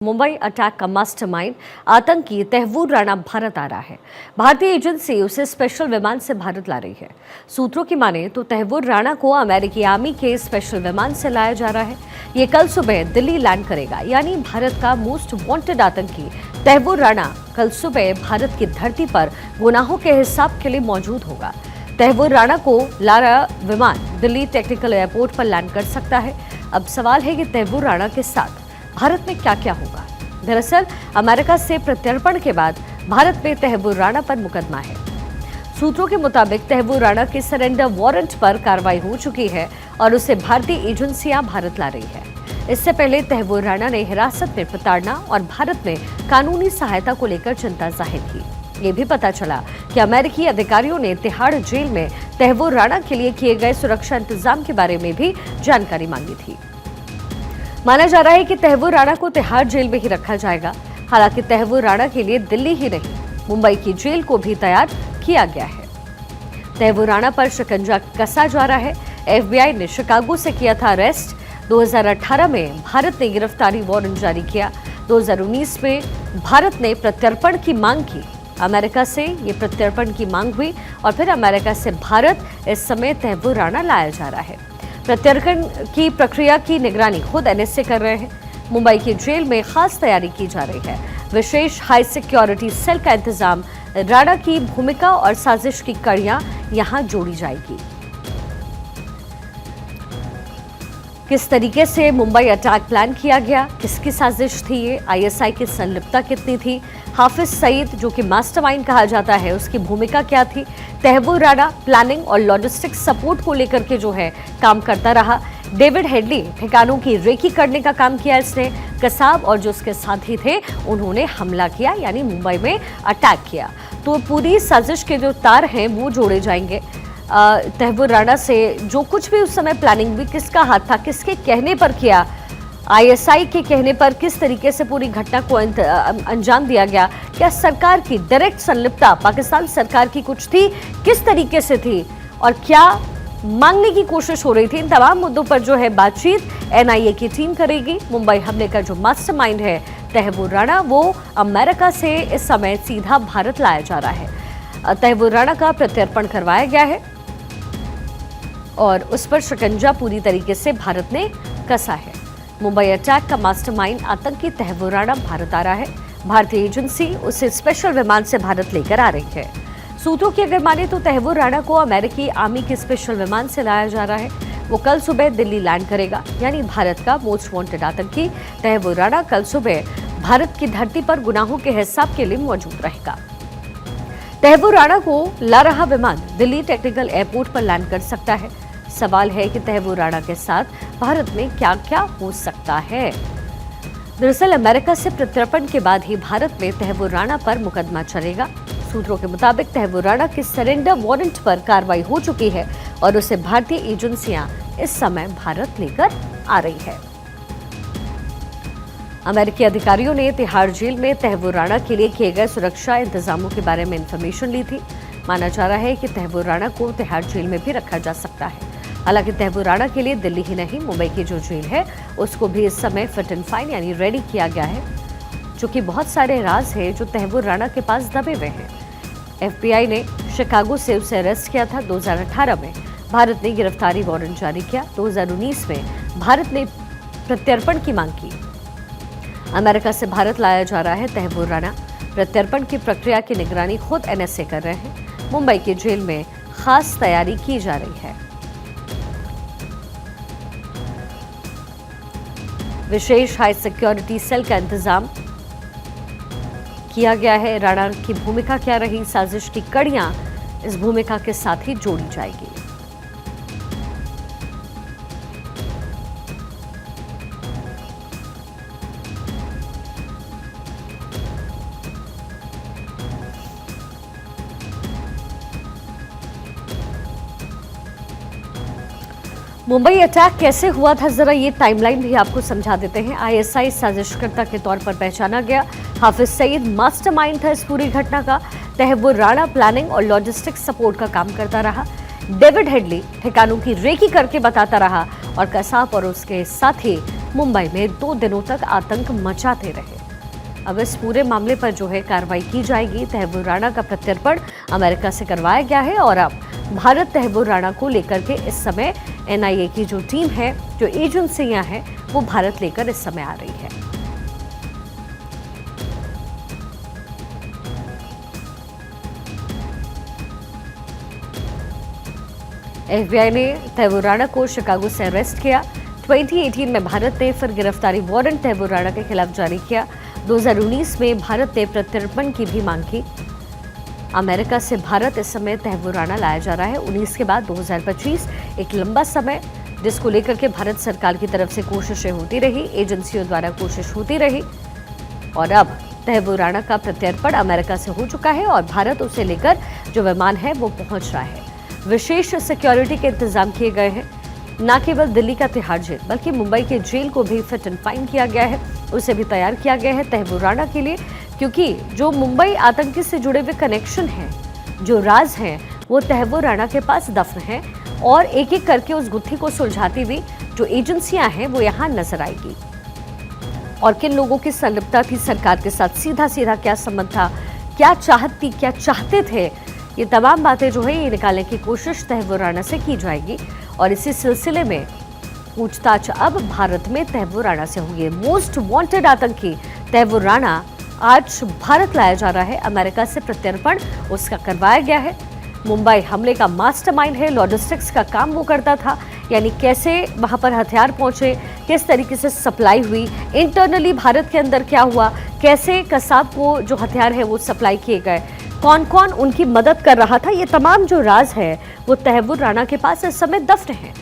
Mumbai attack का mastermind आतंकी तहव्वूर राणा भारत आ रहा है। भारतीय एजेंसी उसे स्पेशल विमान से भारत ला रही है। सूत्रों की माने तो तहव्वूर राणा को अमेरिकी आर्मी के स्पेशल विमान से लाया जा रहा है। ये कल सुबह दिल्ली लैंड करेगा, यानी भारत का मोस्ट वांटेड आतंकी तहव्वूर राणा कल सुबह भारत की धरती पर गुनाहों के हिसाब के लिए मौजूद होगा। तहव्वूर राणा को ला रहा विमान दिल्ली टेक्निकल एयरपोर्ट पर लैंड कर सकता है। अब सवाल है कि तहव्वूर राणा के साथ भारत में क्या क्या होगा। दरअसल अमेरिका से प्रत्यर्पण के बाद भारत में तहव्वूर राणा पर मुकदमा है। सूत्रों के मुताबिक तहव्वूर राणा के सरेंडर वारंट पर कार्रवाई हो चुकी है और उसे भारतीय एजेंसियां भारत ला रही है। इससे पहले तहव्वूर राणा ने हिरासत में प्रताड़ना और भारत में कानूनी सहायता को लेकर चिंता जाहिर की। ये भी पता चला कि अमेरिकी अधिकारियों ने तिहाड़ जेल में तहव्वूर राणा के लिए किए गए सुरक्षा इंतजाम के बारे में भी जानकारी मांगी थी। माना जा रहा है कि तहव्वूर राणा को तिहाड़ जेल में ही रखा जाएगा। हालांकि तहव्वूर राणा के लिए दिल्ली ही नहीं, मुंबई की जेल को भी तैयार किया गया है। तहव्वूर राणा पर शिकंजा कसा जा रहा है। एफबीआई ने शिकागो से किया था अरेस्ट। 2018 में भारत ने गिरफ्तारी वारंट जारी किया। 2019 में भारत ने प्रत्यर्पण की मांग की। अमेरिका से ये प्रत्यर्पण की मांग हुई और फिर अमेरिका से भारत इस समय तहव्वूर राणा लाया जा रहा है। प्रत्यर्पण की प्रक्रिया की निगरानी खुद एनएसए कर रहे हैं। मुंबई की जेल में खास तैयारी की जा रही है। विशेष हाई सिक्योरिटी सेल का इंतजाम, राणा की भूमिका और साजिश की कड़ियां यहां जोड़ी जाएगी। किस तरीके से मुंबई अटैक प्लान किया गया, किसकी साजिश थी ये, आईएसआई की संलिप्तता कितनी थी, हाफिज सईद जो कि मास्टरमाइंड कहा जाता है उसकी भूमिका क्या थी, तहव्वूर राणा प्लानिंग और लॉजिस्टिक सपोर्ट को लेकर के जो है काम करता रहा। डेविड हेडली ठिकानों की रेकी करने का काम किया इसने। कसाब और जो उसके साथी थे उन्होंने हमला किया, यानी मुंबई में अटैक किया। तो पूरी साजिश के जो तार हैं वो जोड़े जाएंगे। तहव्वूर राणा से जो कुछ भी उस समय प्लानिंग भी किसका हाथ था, किसके कहने पर किया, आईएसआई के कहने पर किस तरीके से पूरी घटना को अंजाम दिया गया, क्या सरकार की डायरेक्ट संलिप्तता पाकिस्तान सरकार की कुछ थी, किस तरीके से थी और क्या मांगने की कोशिश हो रही थी, इन तमाम मुद्दों पर जो है बातचीत एनआईए की टीम करेगी। मुंबई हमले का जो मास्टरमाइंड है तहव्वूर राणा, वो अमेरिका से इस समय सीधा भारत लाया जा रहा है। तहव्वूर राणा का प्रत्यर्पण करवाया गया है और उस पर शिकंजा पूरी तरीके से भारत ने कसा है। मुंबई अटैक का मास्टरमाइंड आतंकी तहव्वूर राणा भारत आ रहा है। भारतीय एजेंसी उसे स्पेशल विमान से भारत लेकर आ रही है। सूत्रों की अगर माने तो तहव्वूर राणा को अमेरिकी आर्मी के स्पेशल विमान से लाया जा रहा है। वो कल सुबह दिल्ली लैंड करेगा, यानी भारत का मोस्ट वांटेड आतंकी तहव्वूर राणा कल सुबह भारत की धरती पर गुनाहों के हिसाब के लिए मौजूद रहेगा। तहव्वूर राणा को ला रहा विमान दिल्ली टेक्निकल एयरपोर्ट पर लैंड कर सकता है। सवाल है कि तहव्वूर राणा के साथ भारत में क्या क्या हो सकता है। दरअसल अमेरिका से प्रत्यर्पण के बाद ही भारत में तहव्वूर राणा पर मुकदमा चलेगा। सूत्रों के मुताबिक तहव्वूर राणा के सरेंडर वारंट पर कार्रवाई हो चुकी है और उसे भारतीय एजेंसियां इस समय भारत लेकर आ रही है। अमेरिकी अधिकारियों ने तिहाड़ जेल में तहव्वूर राणा के लिए किए गए सुरक्षा इंतजामों के बारे में इंफॉर्मेशन ली थी। माना जा रहा है कि तहव्वूर राणा को तिहाड़ जेल में भी रखा जा सकता है। हालांकि तहव्वूर राणा के लिए दिल्ली ही नहीं, मुंबई की जो जेल है उसको भी इस समय फिट एंड फाइन यानी रेडी किया गया है, जो कि बहुत सारे राज है जो तहव्वूर राणा के पास दबे हुए हैं। एफबीआई ने शिकागो से उसे अरेस्ट किया था। 2018 में भारत ने गिरफ्तारी वारंट जारी किया। 2019 में भारत ने प्रत्यर्पण की मांग की। अमेरिका से भारत लाया जा रहा है तहव्वूर राणा। प्रत्यर्पण की प्रक्रिया की निगरानी खुद एनएसए कर रहे हैं। मुंबई की जेल में खास तैयारी की जा रही है। विशेष हाई सिक्योरिटी सेल का इंतजाम किया गया है। राणा की भूमिका क्या रही, साजिश की कड़ियां इस भूमिका के साथ ही जोड़ी जाएगी। मुंबई अटैक कैसे हुआ था, जरा ये टाइमलाइन भी आपको समझा देते हैं। आईएसआई साजिशकर्ता के तौर पर पहचाना गया। हाफिज सईद मास्टरमाइंड था इस पूरी घटना का। तहव्वूर राणा प्लानिंग और लॉजिस्टिक सपोर्ट का काम करता रहा। डेविड हेडली ठिकानों की रेकी करके बताता रहा और कसाब और उसके साथी मुंबई में 2 दिनों तक आतंक मचाते रहे। अब इस पूरे मामले पर जो है कार्रवाई की जाएगी। तहव्वुर राणा का प्रत्यर्पण अमेरिका से करवाया गया है और अब भारत तहव्वुर राणा को लेकर के इस समय एनआईए की जो टीम है, जो एजेंसियां हैं, वो भारत लेकर इस समय आ रही है। एफबीआई ने तहव्वुर राणा को शिकागो से अरेस्ट किया। 2018 में भारत ने फिर गिरफ्तारी वारंट तहव्वुर राणा के खिलाफ जारी किया। 2019 में भारत ने प्रत्यर्पण की भी मांग की। अमेरिका से भारत इस समय तहव्वुर राणा लाया जा रहा है। 19 के बाद 2025 एक लंबा समय, जिसको लेकर के भारत सरकार की तरफ से कोशिशें होती रही, एजेंसियों द्वारा कोशिश होती रही और अब तहव्वुर राणा का प्रत्यर्पण अमेरिका से हो चुका है और भारत उसे लेकर जो विमान है वो पहुंच रहा है। विशेष सिक्योरिटी के इंतजाम किए गए हैं। न केवल दिल्ली का तिहाड़ जेल बल्कि मुंबई के जेल को भी फिट एंड फाइन किया गया है, उसे भी तैयार किया गया है तहव्वुर राणा के लिए, क्योंकि जो मुंबई आतंकी से जुड़े हुए कनेक्शन हैं, जो राज हैं, वो तहव्वुर राणा के पास दफन है और एक एक करके उस गुत्थी को सुलझाती हुई जो एजेंसियां हैं वो यहाँ नजर आएगी। और किन लोगों की संलिप्तता थी सरकार के साथ, सीधा सीधा क्या संबंध था, क्या क्या चाहते थे, ये तमाम बातें जो है ये निकालने की कोशिश तहव्वुर राणा से की जाएगी। और इसी सिलसिले में पूछताछ अब भारत में तहव्वुर राणा से होगी। मोस्ट वांटेड आतंकी तहव्वुर राणा आज भारत लाया जा रहा है। अमेरिका से प्रत्यर्पण उसका करवाया गया है। मुंबई हमले का मास्टरमाइंड है, लॉजिस्टिक्स का काम वो करता था, यानी कैसे वहां पर हथियार पहुंचे, किस तरीके से सप्लाई हुई, इंटरनली भारत के अंदर क्या हुआ, कैसे कसाब को जो हथियार है वो सप्लाई किए गए, कौन कौन उनकी मदद कर रहा था, ये तमाम जो राज है वो तहव्वुर राणा के पास इस समय दफ्न है।